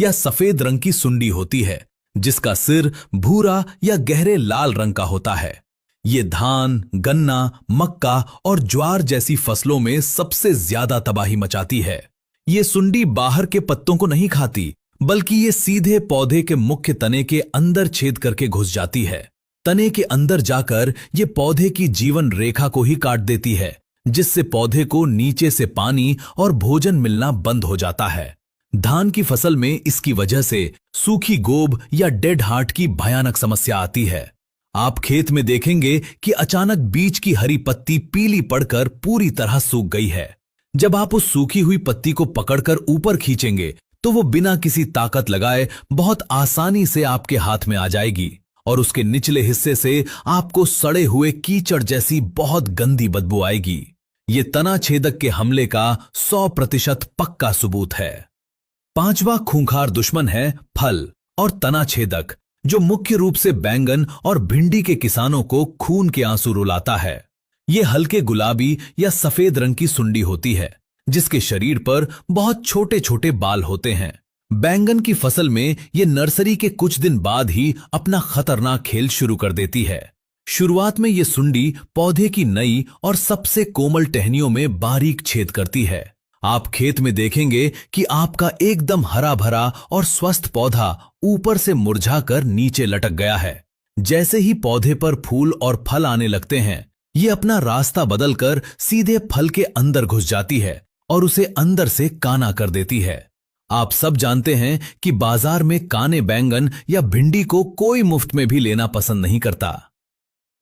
या सफेद रंग की सुंडी होती है, जिसका सिर भूरा या गहरे लाल रंग का होता है। ये धान, गन्ना, मक्का और ज्वार जैसी फसलों में सबसे ज्यादा तबाही मचाती है। ये सुंडी बाहर के पत्तों को नहीं खाती, बल्कि ये सीधे पौधे के मुख्य तने के अंदर छेद करके घुस जाती है। तने के अंदर जाकर ये पौधे की जीवन रेखा को ही काट देती है, जिससे पौधे को नीचे से पानी और भोजन मिलना बंद हो जाता है। धान की फसल में इसकी वजह से सूखी गोब या डेड हार्ट की भयानक समस्या आती है। आप खेत में देखेंगे कि अचानक बीच की हरी पत्ती पीली पड़कर पूरी तरह सूख गई है। जब आप उस सूखी हुई पत्ती को पकड़कर ऊपर खींचेंगे तो वो बिना किसी ताकत लगाए बहुत आसानी से आपके हाथ में आ जाएगी और उसके निचले हिस्से से आपको सड़े हुए कीचड़ जैसी बहुत गंदी बदबू आएगी। ये तना छेदक के हमले का 100% पक्का सबूत है। पांचवा खूंखार दुश्मन है फल और तना छेदक, जो मुख्य रूप से बैंगन और भिंडी के किसानों को खून के आंसू रुलाता है। ये हल्के गुलाबी या सफेद रंग की सुंडी होती है, जिसके शरीर पर बहुत छोटे छोटे बाल होते हैं। बैंगन की फसल में ये नर्सरी के कुछ दिन बाद ही अपना खतरनाक खेल शुरू कर देती है। शुरुआत में ये सुंडी पौधे की नई और सबसे कोमल टहनियों में बारीक छेद करती है। आप खेत में देखेंगे कि आपका एकदम हरा भरा और स्वस्थ पौधा ऊपर से मुरझाकर नीचे लटक गया है। जैसे ही पौधे पर फूल और फल आने लगते हैं, ये अपना रास्ता बदलकर सीधे फल के अंदर घुस जाती है और उसे अंदर से काना कर देती है। आप सब जानते हैं कि बाजार में काने बैंगन या भिंडी को कोई मुफ्त में भी लेना पसंद नहीं करता।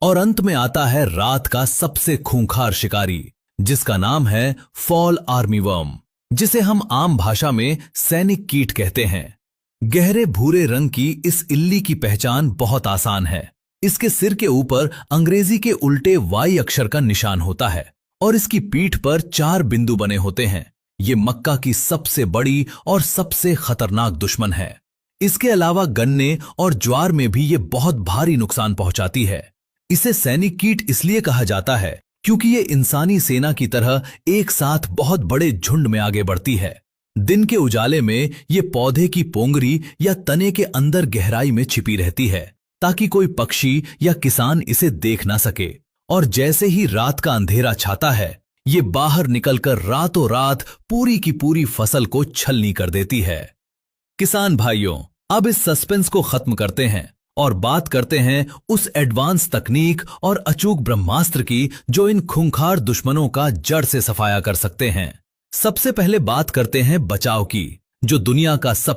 और अंत में आता है रात का सबसे खूंखार शिकारी, जिसका नाम है फॉल आर्मीवर्म, जिसे हम आम भाषा में सैनिक कीट कहते हैं। गहरे भूरे रंग की इस इल्ली की पहचान बहुत आसान है। इसके सिर के ऊपर अंग्रेजी के उल्टे वाई अक्षर का निशान होता है और इसकी पीठ पर 4 बिंदु बने होते हैं। ये मक्का की सबसे बड़ी और सबसे खतरनाक दुश्मन है। इसके अलावा गन्ने और ज्वार में भी ये बहुत भारी नुकसान पहुंचाती है। इसे सैनिक कीट इसलिए कहा जाता है क्योंकि ये इंसानी सेना की तरह एक साथ बहुत बड़े झुंड में आगे बढ़ती है। दिन के उजाले में ये पौधे की पोंगरी या तने के अंदर गहराई में छिपी रहती है, ताकि कोई पक्षी या किसान इसे देख ना सके। और जैसे ही रात का अंधेरा छाता है, ये बाहर निकलकर रातों रात पूरी की पूरी फसल को छलनी कर देती है। किसान भाइयों, अब इस सस्पेंस को खत्म करते हैं और बात करते हैं उस एडवांस तकनीक और अचूक ब्रह्मास्त्र की जो इन खूंखार दुश्मनों का जड़ से सफाया कर सकते हैं। सबसे पहले बात करते हैं बचाव की, जो दुनिया का सब